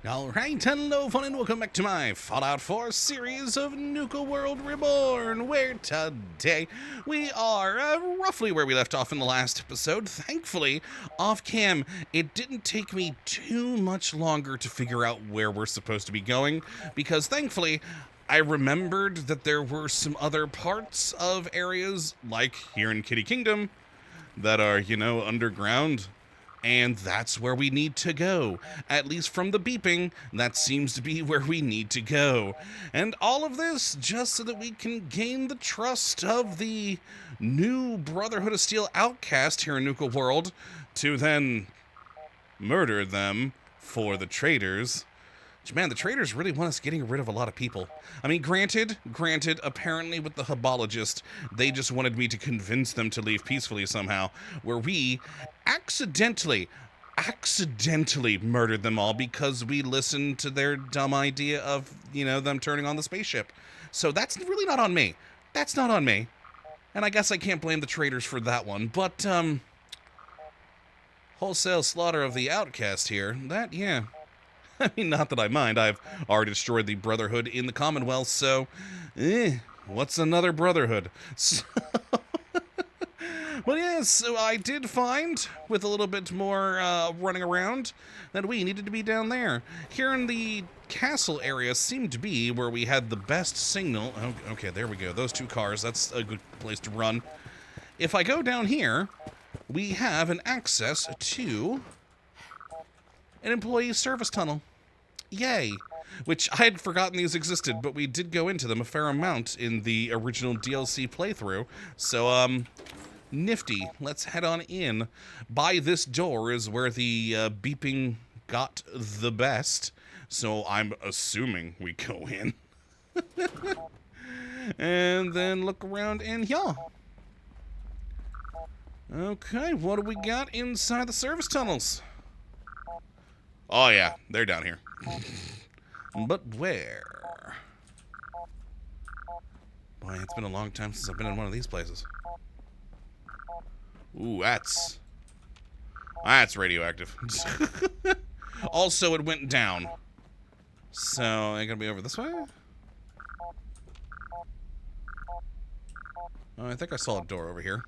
Alright, hello fun and welcome back to my Fallout 4 series of Nuka-World Reborn, where today we are roughly where we left off in the last episode. Thankfully, off-cam, it didn't take me too much longer to figure out where we're supposed to be going, because thankfully, I remembered that there were some other parts of areas, like here in Kitty Kingdom, that are, underground. And that's where we need to go. At least from the beeping, that seems to be where we need to go. And all of this just so that we can gain the trust of the new Brotherhood of Steel outcast here in Nuka-World to then murder them for the traitors. Man, the traitors really want us getting rid of a lot of people. I mean, granted, apparently with the Hebologist, they just wanted me to convince them to leave peacefully somehow, where we accidentally murdered them all because we listened to their dumb idea of, them turning on the spaceship. So that's really not on me. That's not on me. And I guess I can't blame the traitors for that one, but, wholesale slaughter of the outcast here, yeah. I mean, not that I mind. I've already destroyed the Brotherhood in the Commonwealth, so, what's another Brotherhood? So, well, yes, so I did find, with a little bit more running around, that we needed to be down there. Here in the castle area seemed to be where we had the best signal. Oh, okay, there we go. Those two cars, that's a good place to run. If I go down here, we have an access to an employee service tunnel. Yay. Which I had forgotten these existed, but we did go into them a fair amount in the original DLC playthrough. So, nifty. Let's head on in. By this door is where the beeping got the best. So I'm assuming we go in. And then look around in here. Okay, what do we got inside the service tunnels? Oh yeah, they're down here. But where? Boy, it's been a long time since I've been in one of these places. Ooh, that's radioactive. Also, it went down. So, I gotta be over this way? Oh, I think I saw a door over here.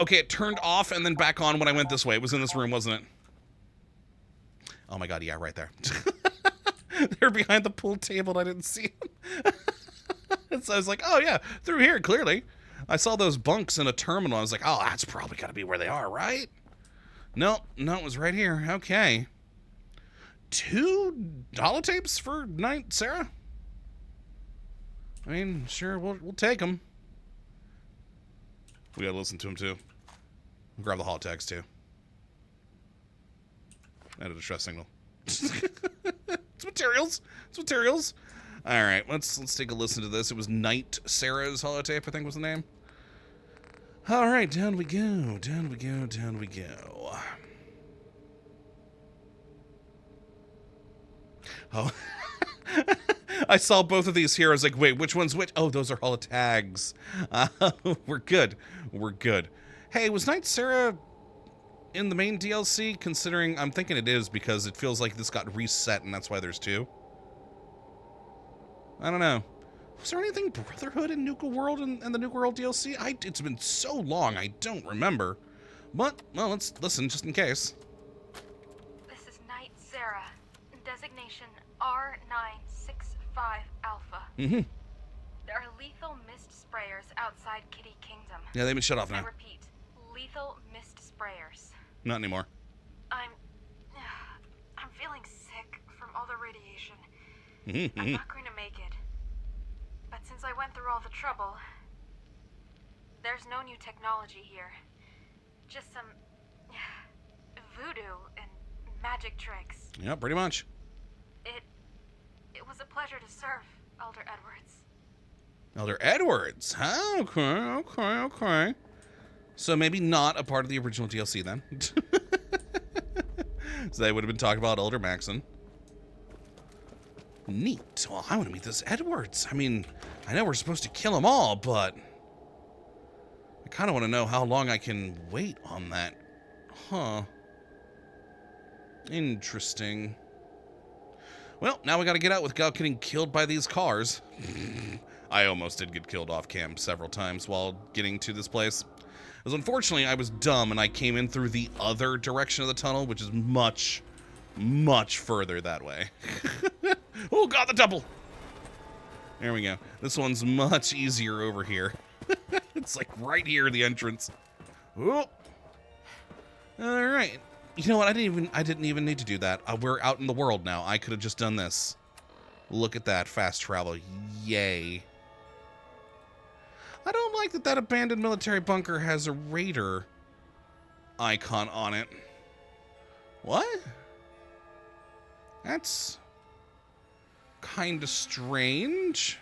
Okay, it turned off and then back on when I went this way. It was in this room, wasn't it? Oh my god, yeah, right there. They're behind the pool table and I didn't see them. So I was like, oh yeah, through here, clearly. I saw those bunks in a terminal. I was like, oh, that's probably gotta be where they are, right? No, it was right here. Okay. 2 holotapes for Knight Sarah? I mean, sure, we'll take them. We gotta listen to him, too. We'll grab the holotags, too. And a distress signal. It's materials. It's materials. Alright, let's take a listen to this. It was Knight Sarah's holotape, I think was the name. Alright, down we go. Down we go. Down we go. Oh. I saw both of these here. I was like, wait, which one's which? Oh, those are holotags. We're good. We're good. Hey, was Knight Sarah in the main DLC? Considering, I'm thinking it is because it feels like this got reset and that's why there's 2. I don't know. Was there anything Brotherhood in Nuka-World and the Nuka-World DLC? It's been so long, I don't remember. But, well, let's listen just in case. This is Knight Sarah. Designation R965 Alpha. Mm-hmm. There are lethal mist sprayers outside Kitty Kingdom. Yeah, they've been shut off now. I repeat, lethal mist sprayers. Not anymore. I'm feeling sick from all the radiation. Mm-hmm. I'm not going to make it. But since I went through all the trouble, there's no new technology here. Just some voodoo and magic tricks. Yeah, pretty much. It was a pleasure to serve, Elder Edwards. Elder Edwards, huh? Okay. So maybe not a part of the original DLC then. So they would have been talking about Elder Maxon. Neat. Well, I want to meet this Edwards. I mean, I know we're supposed to kill them all, but I kind of want to know how long I can wait on that. Huh. Interesting. Well, now we got to get out without getting killed by these cars. I almost did get killed off cam several times while getting to this place. Because unfortunately, I was dumb and I came in through the other direction of the tunnel, which is much, much further that way. Oh, God, the double! There we go. This one's much easier over here. It's like right here, the entrance. Oh. All right. You know what? I didn't even need to do that. We're out in the world now. I could have just done this. Look at that fast travel. Yay. I don't like that abandoned military bunker has a raider icon on it. What? That's kind of strange.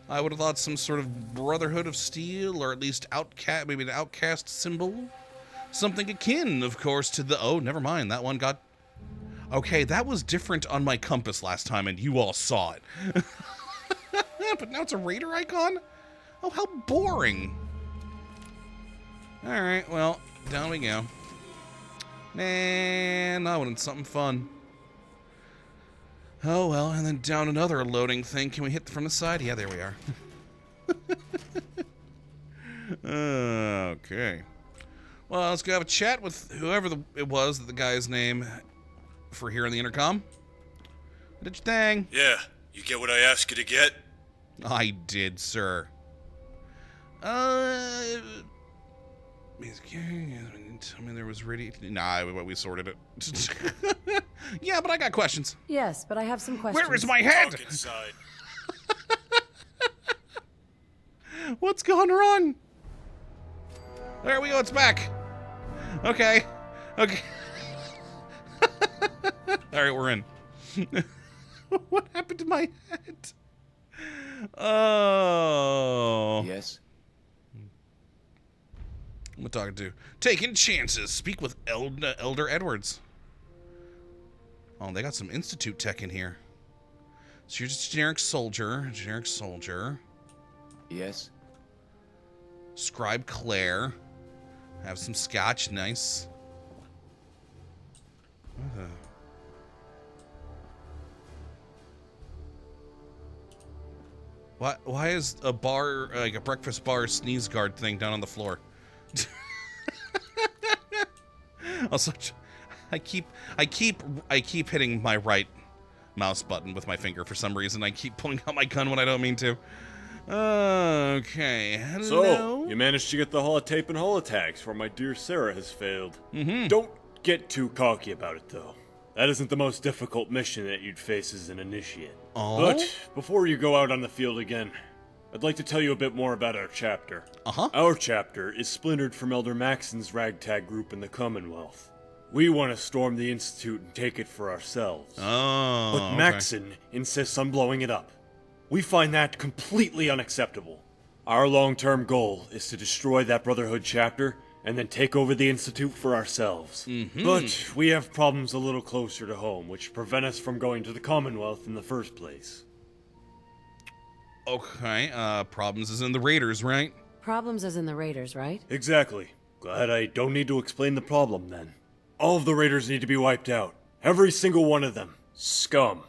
I would have thought some sort of Brotherhood of Steel, or at least outcast, maybe an outcast symbol. Something akin, of course, to the... Oh, never mind. That one got... Okay, that was different on my compass last time, and you all saw it. But now it's a raider icon? Oh, how boring. Alright, well, down we go. Man, I wanted something fun. Oh, well, and then down another loading thing. Can we hit from the side? Yeah, there we are. Okay. Well, let's go have a chat with whoever it was, the guy's name, for here on the intercom. Did your thing. Yeah, you get what I asked you to get? I did, sir. Tell me there was ready. Nah, we sorted it. Yeah, but I got questions. Yes, but I have some questions. Where is my head? Talk inside. What's gone wrong? There we go, it's back. Okay. Okay. Alright, we're in. What happened to my head? Oh. Yes? Who am I talking to? Taking chances. Speak with Elder Edwards. Oh, they got some Institute tech in here. So you're just a generic soldier. Generic soldier. Yes? Scribe Claire. Have some scotch. Nice. Why is a bar, like a breakfast bar sneeze guard thing down on the floor? Also, I keep hitting my right mouse button with my finger for some reason. I keep pulling out my gun when I don't mean to. Okay. Hello? So, you managed to get the holotape and holotags where my dear Sarah has failed. Don't get too cocky about it, though. That isn't the most difficult mission that you'd face as an initiate. Oh? But, before you go out on the field again, I'd like to tell you a bit more about our chapter. Uh-huh. Our chapter is splintered from Elder Maxon's ragtag group in the Commonwealth. We want to storm the Institute and take it for ourselves. Oh, But okay. Maxon insists on blowing it up. We find that completely unacceptable. Our long-term goal is to destroy that Brotherhood chapter and then take over the Institute for ourselves. But we have problems a little closer to home, which prevent us from going to the Commonwealth in the first place. Okay, problems is in the Raiders, right? Problems as in the Raiders, right? Exactly. Glad I don't need to explain the problem, then. All of the Raiders need to be wiped out. Every single one of them. Scum.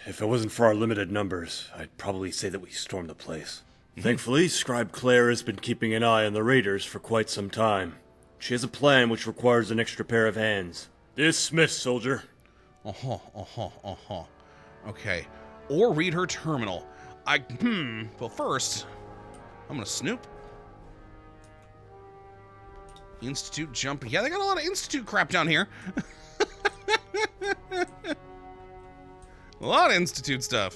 If it wasn't for our limited numbers, I'd probably say that we stormed the place. Thankfully, Scribe Claire has been keeping an eye on the Raiders for quite some time. She has a plan which requires an extra pair of hands. Dismiss, soldier. Okay. Or read her terminal. Well, first, I'm gonna snoop. Institute jump. Yeah, they got a lot of Institute crap down here. A lot of Institute stuff.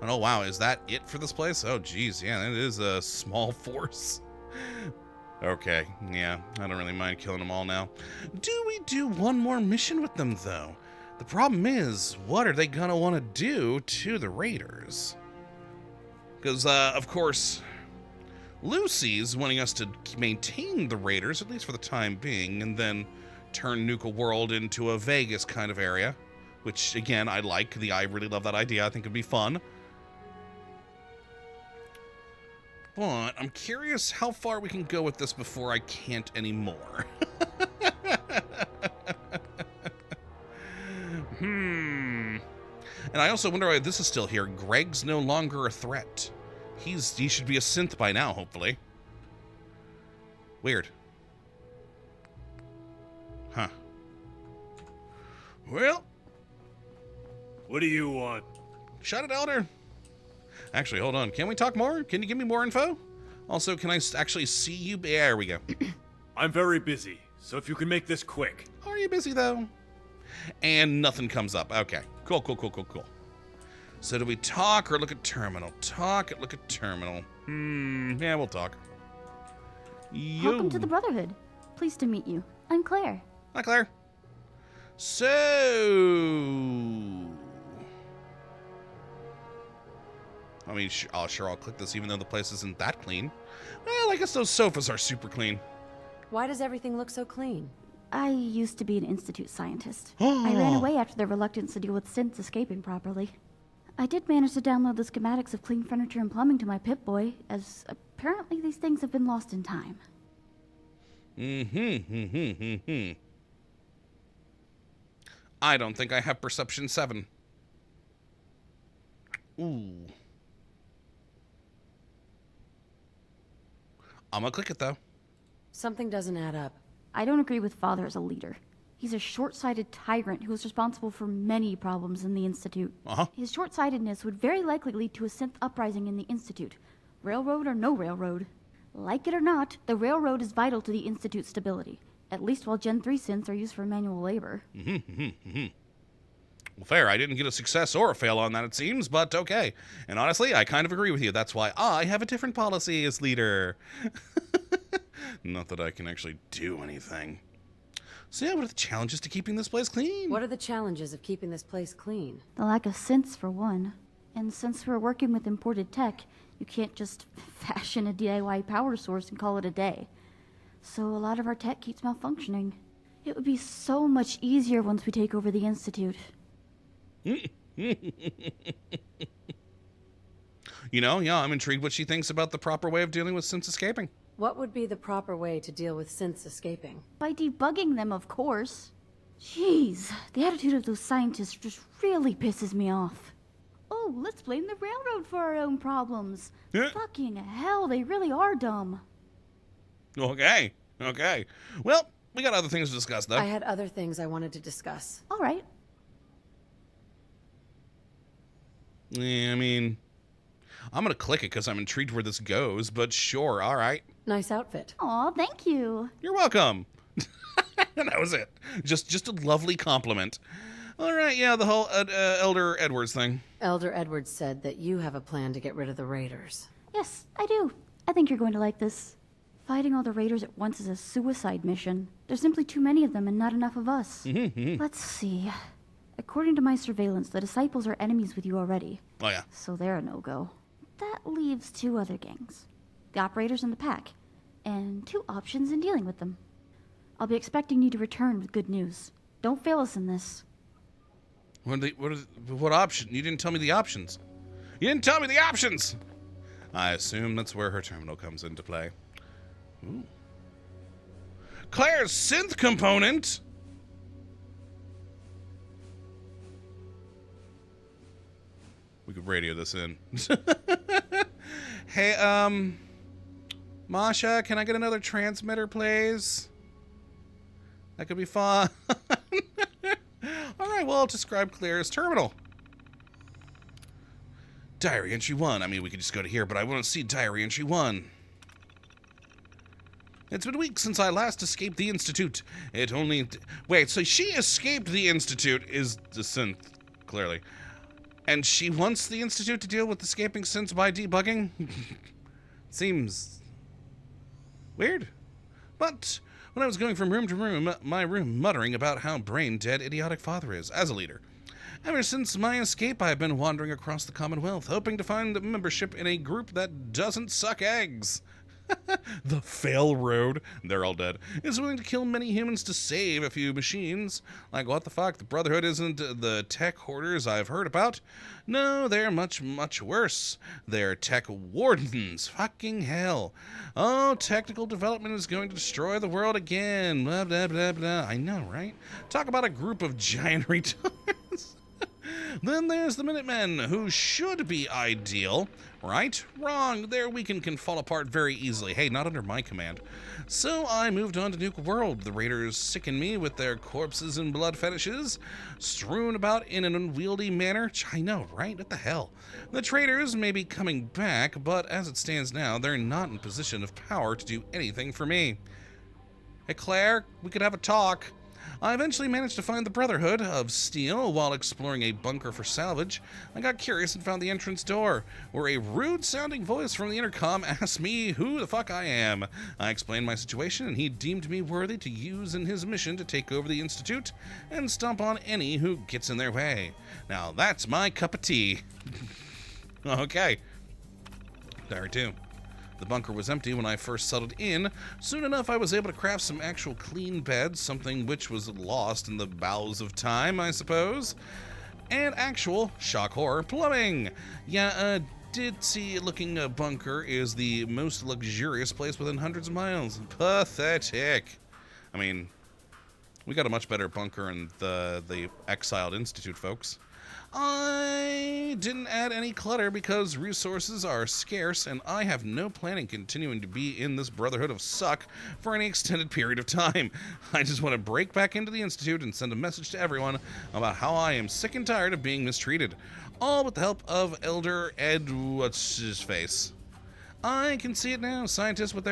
Oh, wow. Is that it for this place? Oh, geez. Yeah, that is a small force. Okay. Yeah, I don't really mind killing them all now. Do we do one more mission with them, though? The problem is, what are they gonna want to do to the Raiders? Because, of course, Lucy's wanting us to maintain the Raiders, at least for the time being, and then turn Nuka-World into a Vegas kind of area, which, again, I like. I really love that idea. I think it'd be fun. but I'm curious how far we can go with this before I can't anymore. And I also wonder why this is still here. Greg's no longer a threat. He should be a synth by now, hopefully. Weird. Huh. Well. What do you want? Shut it, Elder. Actually, hold on. Can we talk more? Can you give me more info? Also, can I actually see you? There we go. I'm very busy, so if you can make this quick. Are you busy, though? And nothing comes up. Okay. Cool. So do we talk or look at terminal? Talk, look at terminal. Yeah, we'll talk. Yo. Welcome to the Brotherhood. Pleased to meet you. I'm Claire. Hi, Claire. So... I mean, sure, I'll click this even though the place isn't that clean. Well, I guess those sofas are super clean. Why does everything look so clean? I used to be an Institute scientist. I ran away after their reluctance to deal with synths escaping properly. I did manage to download the schematics of clean furniture and plumbing to my Pip-Boy, as apparently these things have been lost in time. I don't think I have perception 7. Ooh. I'm gonna click it, though. Something doesn't add up. I don't agree with Father as a leader. He's a short-sighted tyrant who is responsible for many problems in the Institute. His short-sightedness would very likely lead to a synth uprising in the Institute. Railroad or no railroad. Like it or not, the railroad is vital to the Institute's stability. At least while Gen 3 synths are used for manual labor. Well, fair. I didn't get a success or a fail on that, it seems, but okay. And honestly, I kind of agree with you. That's why I have a different policy as leader. Not that I can actually do anything. So yeah, what are the challenges to keeping this place clean? What are the challenges of keeping this place clean? The lack of synths, for one. And since we're working with imported tech, you can't just fashion a DIY power source and call it a day. So a lot of our tech keeps malfunctioning. It would be so much easier once we take over the Institute. You know, yeah, I'm intrigued what she thinks about the proper way of dealing with synths escaping. What would be the proper way to deal with synths escaping? By debugging them, of course. Jeez, the attitude of those scientists just really pisses me off. Oh, let's blame the railroad for our own problems. Fucking hell, they really are dumb. Okay. Well, we got other things to discuss, though. I had other things I wanted to discuss. All right. Yeah, I mean, I'm gonna click it because I'm intrigued where this goes, but sure, all right. Nice outfit. Aw, thank you. You're welcome. That was it. Just a lovely compliment. All right, yeah, the whole Elder Edwards thing. Elder Edwards said that you have a plan to get rid of the raiders. Yes, I do. I think you're going to like this. Fighting all the raiders at once is a suicide mission. There's simply too many of them and not enough of us. Let's see. According to my surveillance, the Disciples are enemies with you already. Oh, yeah. So they're a no-go. That leaves 2 other gangs. The Operators and the Pack. And 2 options in dealing with them. I'll be expecting you to return with good news. Don't fail us in this. What option? You didn't tell me the options. You didn't tell me the options! I assume that's where her terminal comes into play. Ooh. Claire's synth component! We could radio this in. Hey, Masha, can I get another transmitter, please? That could be fun. Alright, well, to Scribe Claire's terminal. Diary entry 1. I mean, we could just go to here, but I want to see diary entry 1. It's been weeks since I last escaped the Institute. Wait, so she escaped the Institute is the synth, clearly. And she wants the Institute to deal with escaping synths by debugging? Seems weird. But when I was going from room to room, my room muttering about how brain-dead idiotic father is, as a leader. Ever since my escape, I've been wandering across the Commonwealth, hoping to find membership in a group that doesn't suck eggs. The fail road, they're all dead, is willing to kill many humans to save a few machines. Like, what the fuck? The Brotherhood isn't the tech hoarders I've heard about. No, they're much, much worse. They're tech wardens. Fucking hell. Oh, technical development is going to destroy the world again. Blah, blah, blah, blah. I know, right? Talk about a group of giant retards. Then there's the Minutemen, who should be ideal. Right? Wrong. Their weekend can fall apart very easily. Hey, not under my command. So I moved on to Nuka-World. The raiders sicken me with their corpses and blood fetishes, strewn about in an unwieldy manner. I know, right? What the hell? The traders may be coming back, but as it stands now, they're not in position of power to do anything for me. Hey, Claire, we could have a talk. I eventually managed to find the Brotherhood of Steel while exploring a bunker for salvage. I got curious and found the entrance door, where a rude-sounding voice from the intercom asked me who the fuck I am. I explained my situation, and he deemed me worthy to use in his mission to take over the Institute and stomp on any who gets in their way. Now, that's my cup of tea. Okay. Diary 2. The bunker was empty when I first settled in. Soon enough, I was able to craft some actual clean beds, something which was lost in the bowels of time, I suppose. And actual, shock horror, plumbing. Yeah, ditzy-looking bunker is the most luxurious place within hundreds of miles. Pathetic. I mean, we got a much better bunker in the Exiled Institute, folks. I didn't add any clutter because resources are scarce, and I have no plan in continuing to be in this Brotherhood of Suck for any extended period of time. I just want to break back into the Institute and send a message to everyone about how I am sick and tired of being mistreated. All with the help of Elder Ed What's-His-Face. I can see it now. Scientists with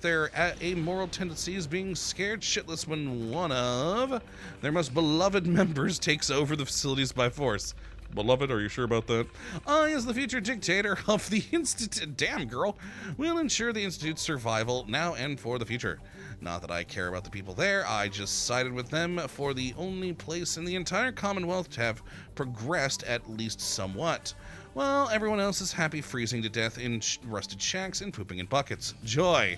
their amoral tendencies being scared shitless when one of their most beloved members takes over the facilities by force. Beloved, are you sure about that? I, as the future dictator of the Institute, damn girl, will ensure the Institute's survival now and for the future. Not that I care about the people there, I just sided with them for the only place in the entire Commonwealth to have progressed at least somewhat. Well, everyone else is happy freezing to death in rusted shacks and pooping in buckets. Joy.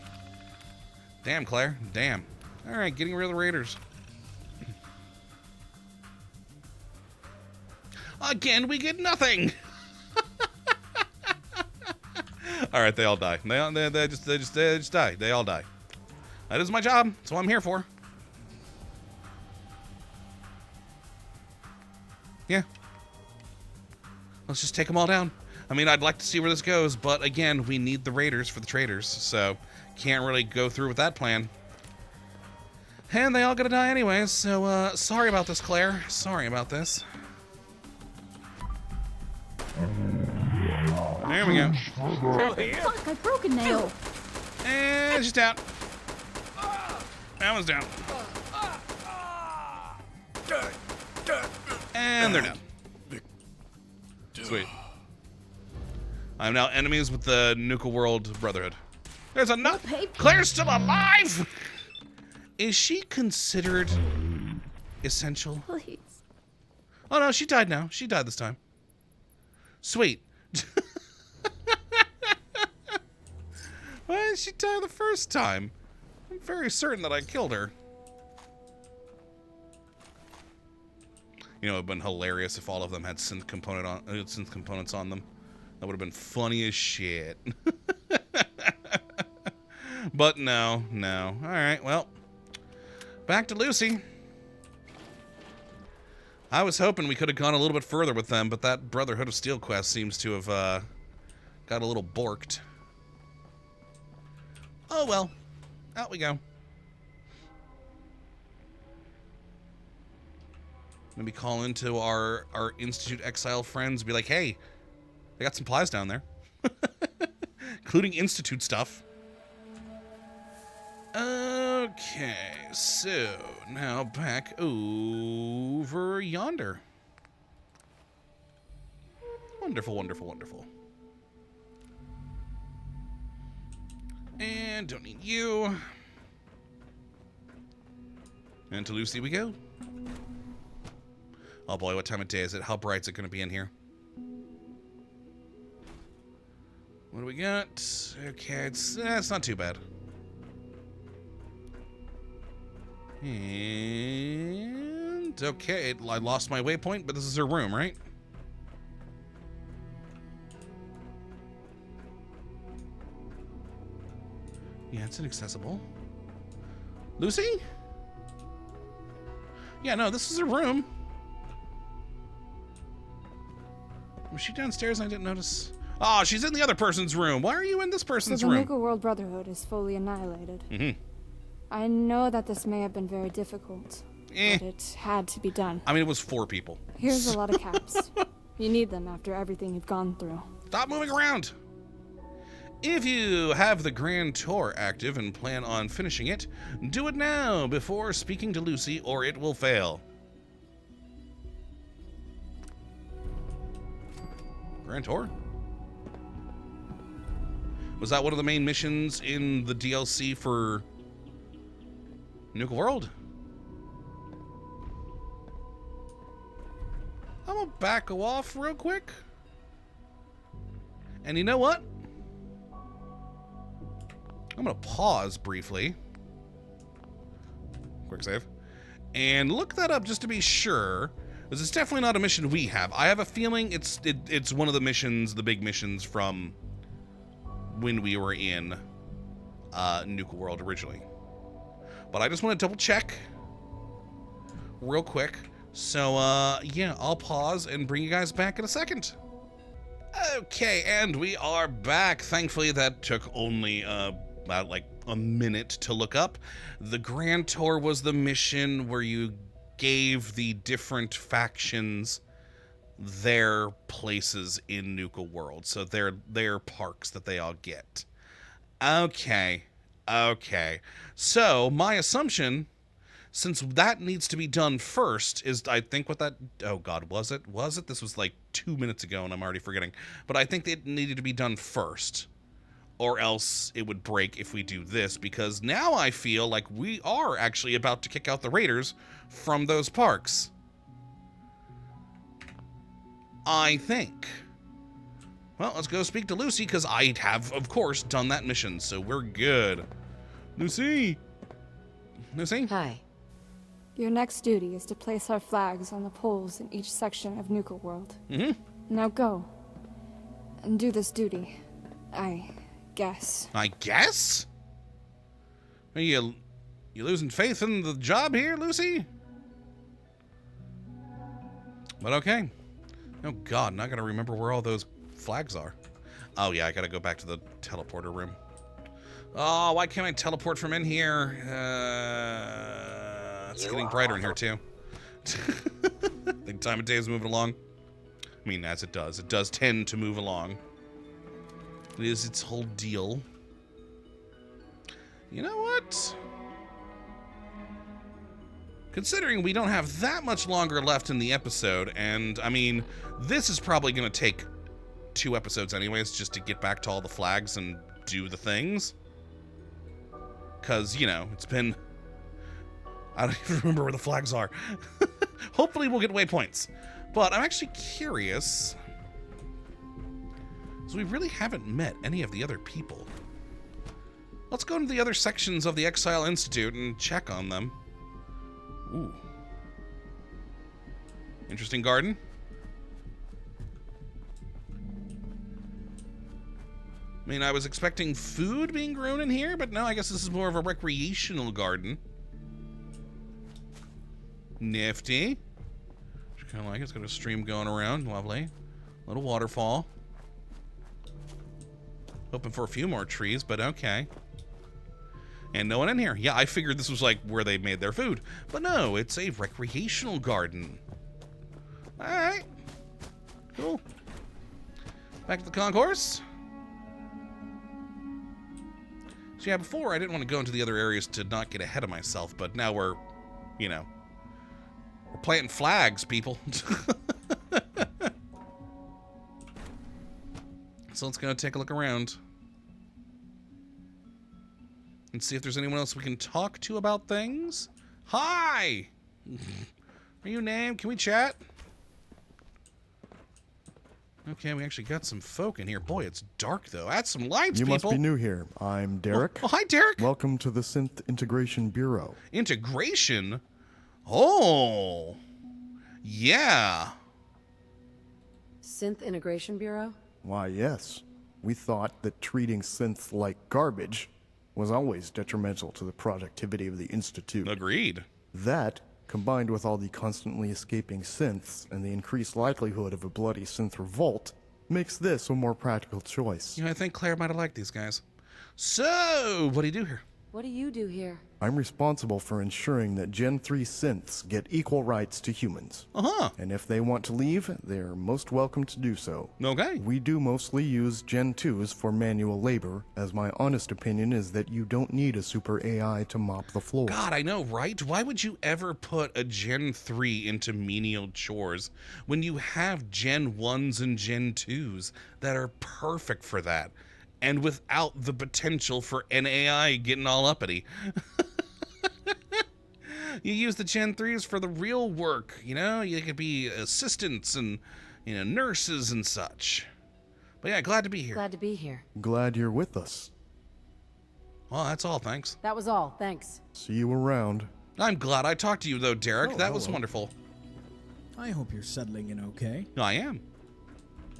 Damn, Claire. Damn. Alright, getting rid of the raiders. Again, we get nothing! Alright, they all die. They just die. They all die. That is my job. That's what I'm here for. Yeah. Let's just take them all down. I mean, I'd like to see where this goes, but again, we need the raiders for the traders, so can't really go through with that plan. And they all gotta die anyways, so sorry about this, Claire. Sorry about this. There we go. Fuck, I broke a nail. And she's down. That one's down. And they're down. Sweet. I'm now enemies with the Nuka-World Brotherhood. There's a Claire's still alive! Is she considered essential? Please. Oh no, she died now. She died this time. Sweet. Why did she die the first time? I'm very certain that I killed her. You know, it would have been hilarious if all of them had synth components on them. That would have been funny as shit. But no. Alright, well. Back to Lucy. I was hoping we could have gone a little bit further with them, but that Brotherhood of Steel quest seems to have got a little borked. Oh well. Out we go. Maybe call into our Institute Exile friends and be like, hey, they got some supplies down there. Including Institute stuff. Okay, so now back over yonder. Wonderful, wonderful, wonderful. And don't need you. And to Lucy we go. Oh boy, what time of day is it? How bright is it going to be in here? What do we got? Okay, it's not too bad. And okay, I lost my waypoint, but this is her room, right? Yeah, it's inaccessible. Lucy? Yeah, no, this is her room. Was she downstairs and I didn't notice? Oh, she's in the other person's room. Why are you in this person's room? So the Nuka-World Brotherhood is fully annihilated. Mm-hmm. I know that this may have been very difficult, but it had to be done. I mean, it was 4 people. Here's a lot of caps. You need them after everything you've gone through. Stop moving around! If you have the Grand Tour active and plan on finishing it, do it now before speaking to Lucy or it will fail. Grand Tour? Was that one of the main missions in the DLC for Nuka-World? I'm gonna back off real quick. And you know what? I'm gonna pause briefly. Quick save. And look that up just to be sure. Because it's definitely not a mission we have. I have a feeling it's one of the missions, the big missions from when we were in Nuka-World originally. But I just want to double check real quick. So, yeah, I'll pause and bring you guys back in a second. Okay, and we are back. Thankfully, that took only about like a minute to look up. The Grand Tour was the mission where you gave the different factions their places in Nuka-World. So their parks that they all get. Okay. So, my assumption, since that needs to be done first, is I think what that... Oh, God, was it? Was it? This was like 2 minutes ago, and I'm already forgetting. But I think it needed to be done first. Or else it would break if we do this, because now I feel like we are actually about to kick out the raiders from those parks. I think. Well, let's go speak to Lucy, because I have, of course, done that mission, so we're good. Lucy? Lucy? Hi. Your next duty is to place our flags on the poles in each section of Nuka-World. Mm-hmm. Now go. And do this duty. I guess. I guess? Are you losing faith in the job here, Lucy? But okay. Oh, God, not gonna remember where all those flags are. Oh, yeah, I gotta go back to the teleporter room. Oh, why can't I teleport from in here? It's getting brighter in here, too. The time of day is moving along. I mean, as it does. It does tend to move along. It is its whole deal. You know what? Considering we don't have that much longer left in the episode, and, I mean, this is probably going to take 2 episodes anyways, just to get back to all the flags and do the things. Because, you know, it's been... I don't even remember where the flags are. Hopefully we'll get waypoints. But I'm actually curious... So we really haven't met any of the other people. Let's go into the other sections of the Exile Institute and check on them. Ooh. Interesting garden. I mean, I was expecting food being grown in here, but no, I guess this is more of a recreational garden. Nifty. Kind of like it. It's got a stream going around. Lovely. Little waterfall. Hoping for a few more trees, but okay. And no one in here. Yeah, I figured this was like where they made their food. But no, it's a recreational garden. Alright. Cool. Back to the concourse. So yeah, before I didn't want to go into the other areas to not get ahead of myself, but now we're, you know, we're planting flags, people. So let's go take a look around. And see if there's anyone else we can talk to about things. Hi! Are you named? Can we chat? Okay, we actually got some folk in here. Boy, it's dark, though. Add some lights, You people. must be new here. I'm Derek. Oh, hi, Derek. Welcome to the Synth Integration Bureau. Integration? Oh. Yeah. Synth Integration Bureau? Why, yes. We thought that treating synths like garbage was always detrimental to the productivity of the Institute. Agreed. That, combined with all the constantly escaping synths and the increased likelihood of a bloody synth revolt, makes this a more practical choice. You know, I think Claire might have liked these guys. So, what do you do here? What do you do here? I'm responsible for ensuring that Gen 3 synths get equal rights to humans. Uh-huh. And if they want to leave, they're most welcome to do so. Okay. We do mostly use Gen 2s for manual labor, as my honest opinion is that you don't need a super AI to mop the floor. God, I know, right? Why would you ever put a Gen 3 into menial chores when you have Gen 1s and Gen 2s that are perfect for that? And without the potential for an AI getting all uppity. You use the Gen 3s for the real work, you know? You could be assistants and, you know, nurses and such. But yeah, glad to be here. Glad to be here. Glad you're with us. Well, that's all, thanks. That was all, thanks. See you around. I'm glad I talked to you, though, Derek. Oh, that was hello. wonderful. I hope you're settling in okay. I am.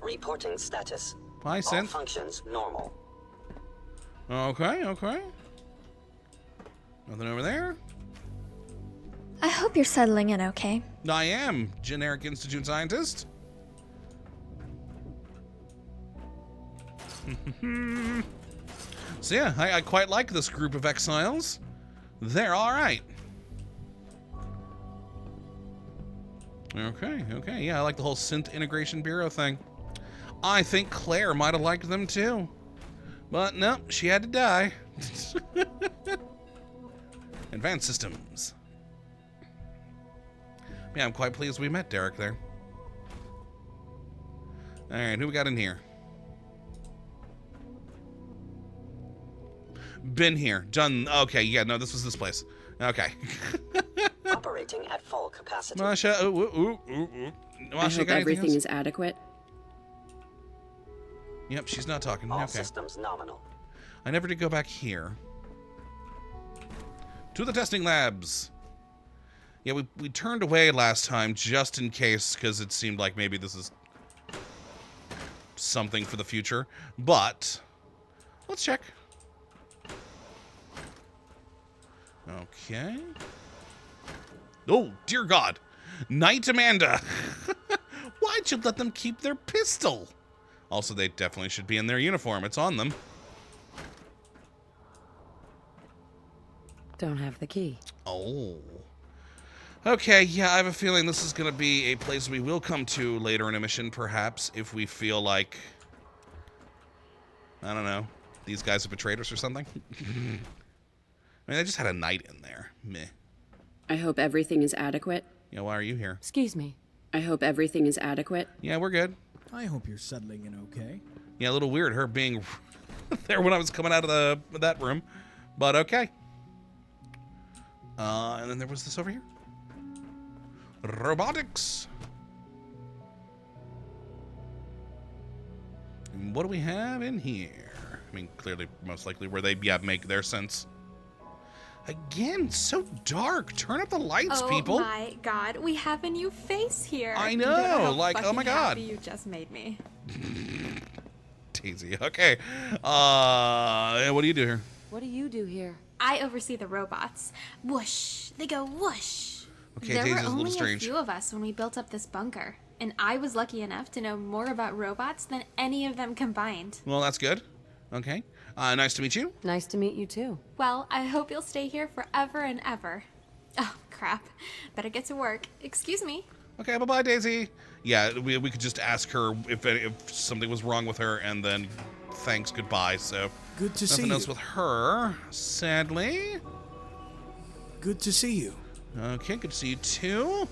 Reporting status. Hi, All Synth. functions normal. Okay, okay. Nothing over there? I hope you're settling in okay. I am. Generic Institute scientist. So yeah, I quite like this group of exiles. They're all right. Okay, yeah, I like the whole Synth Integration Bureau thing. I think Claire might have liked them too. But no, she had to die. Advanced systems. Yeah, I'm quite pleased we met Derek there. Alright, who we got in here? Been here. Done. Okay, yeah, no, this was this place. Okay. Operating at full capacity. Masha, I hope everything is adequate. Yep, she's not talking. All Okay. systems nominal. I never did go back here. To the testing labs. Yeah, we turned away last time just in case, because it seemed like maybe this is something for the future. But let's check. Okay. Oh, dear God. Knight Amanda. Why'd you let them keep their pistol? Also, they definitely should be in their uniform. It's on them. Don't have the key. Oh. Okay, yeah, I have a feeling this is going to be a place we will come to later in a mission, perhaps, if we feel like, I don't know, these guys have betrayed us or something. I mean, they just had a knight in there. Meh. I hope everything is adequate. Yeah, why are you here? Excuse me. I hope everything is adequate. Yeah, we're good. I hope you're settling in okay. Yeah, a little weird, her being there when I was coming out of that room. But okay. And then there was this over here. Robotics. And what do we have in here? I mean, clearly, most likely where they make their sense. Again, so dark. Turn up the lights, people. Oh my God, we have a new face here. I You don't know, how like, oh my fucking God. happy you just made me. Daisy, okay. What do you do here? What do you do here? I oversee the robots. Whoosh, they go whoosh. Okay, There Daisy's were a little only strange. a few of us when we built up this bunker, and I was lucky enough to know more about robots than any of them combined. Well, that's good. Okay. Nice to meet you. Nice to meet you too. Well, I hope you'll stay here forever and ever. Oh, crap. Better get to work. Excuse me. Okay, bye-bye, Daisy. Yeah, we could just ask her if something was wrong with her, and then thanks, goodbye. So Good to see nothing you. else with her, sadly. Good to see you. Okay, good to see you too.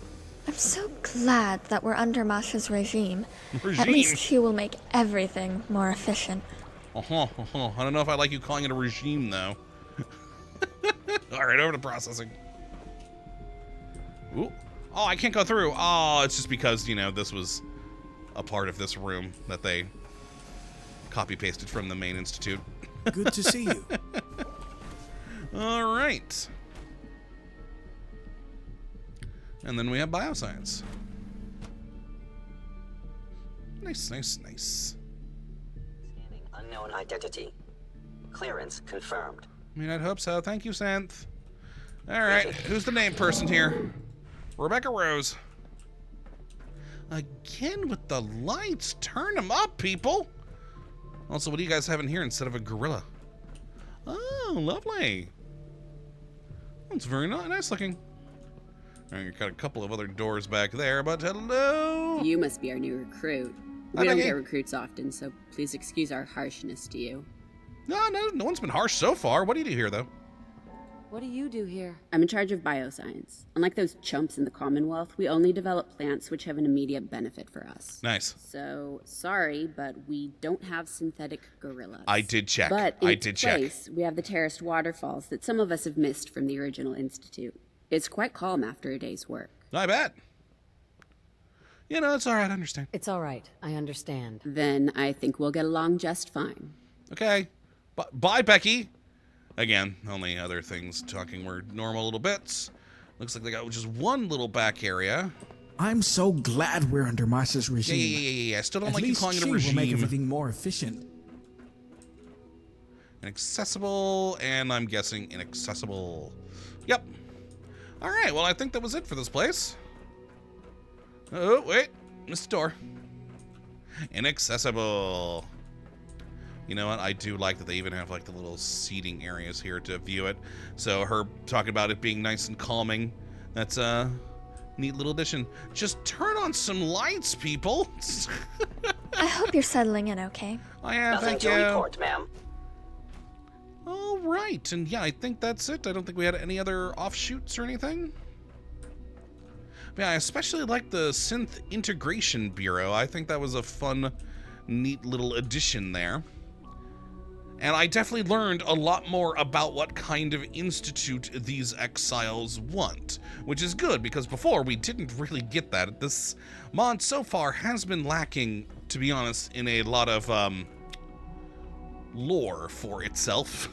I'm so glad that we're under Masha's regime. At Regime? least she will make everything more efficient. I don't know if I like you calling it a regime, though. All right, over to processing. Ooh. Oh, I can't go through. Oh, it's just because, you know, this was a part of this room that they copy-pasted from the main institute. Good to see you. All right. And then we have Bioscience. Nice, nice, nice. Scanning unknown identity. Clearance confirmed. I mean, I'd hope so. Thank you, synth. All right, who's the name person here? Rebecca Rose. Again with the lights. Turn them up, people. Also, what do you guys have in here instead of a gorilla? Oh, lovely. That's very nice looking. All right, you've got a couple of other doors back there, but hello. You must be our new recruit. We don't get recruits often, so please excuse our harshness to you. No one's been harsh so far. What do you do here, though? What do you do here? I'm in charge of bioscience. Unlike those chumps in the Commonwealth, we only develop plants which have an immediate benefit for us. Nice. So, sorry, but we don't have synthetic gorillas. I did check. But in its place, we have the terraced waterfalls that some of us have missed from the original institute. It's quite calm after a day's work. I bet. You know, it's all right. I understand. It's all right. I understand. Then I think we'll get along just fine. Okay. Bye, Becky. Again, only other things talking were normal little bits. Looks like they got just one little back area. I'm so glad we're under Mars's regime. Yeah. I still don't At like you least calling it a she regime. will make everything more efficient. Inaccessible, and I'm guessing inaccessible. Yep. All right, well, I think that was it for this place. Oh, wait. Missed the door. Inaccessible. You know what? I do like that they even have, like, the little seating areas here to view it. So her talking about it being nice and calming, that's a neat little addition. Just turn on some lights, people. I hope you're settling in okay. I am, Nothing thank to you. report, ma'am. All right, and yeah, I think that's it. I don't think we had any other offshoots or anything. But yeah, I especially like the Synth Integration Bureau. I think that was a fun, neat little addition there. And I definitely learned a lot more about what kind of institute these exiles want, which is good, because before we didn't really get that. This mod so far has been lacking, to be honest, in a lot of lore for itself.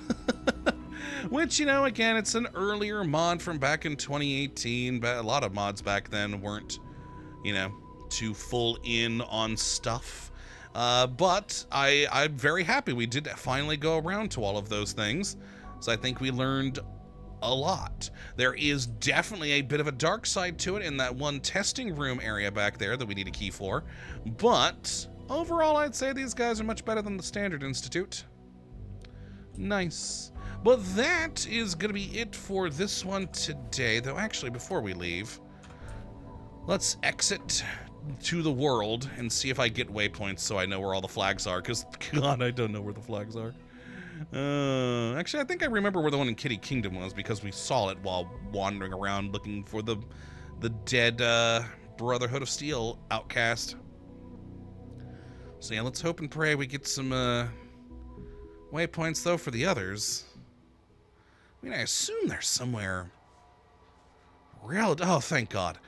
Which, you know, again, it's an earlier mod from back in 2018, but a lot of mods back then weren't, you know, too full in on stuff. But I'm very happy we did finally go around to all of those things. So I think we learned a lot. There is definitely a bit of a dark side to it in that one testing room area back there that we need a key for. But overall, I'd say these guys are much better than the Standard Institute. Nice. But that is going to be it for this one today. Though, actually, before we leave, let's exit to the world and see if I get waypoints so I know where all the flags are. Because, God, I don't know where the flags are. Actually, I think I remember where the one in Kitty Kingdom was because we saw it while wandering around looking for the dead Brotherhood of Steel outcast. So yeah, let's hope and pray we get some waypoints though for the others. I mean, I assume they're somewhere real. Oh, thank God.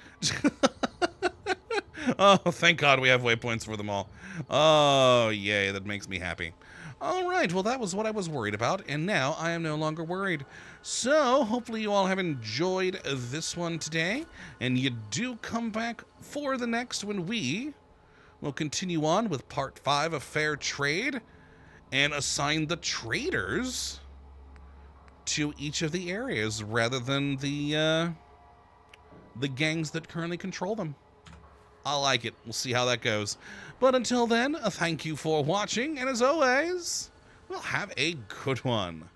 Oh, thank God we have waypoints for them all. Oh, yay, that makes me happy. All right, well, that was what I was worried about, and now I am no longer worried. So, hopefully you all have enjoyed this one today, and you do come back for the next when we will continue on with Part 5 of Fair Trade and assign the traders to each of the areas rather than the gangs that currently control them. I like it. We'll see how that goes. But until then, thank you for watching, and as always, we'll have a good one.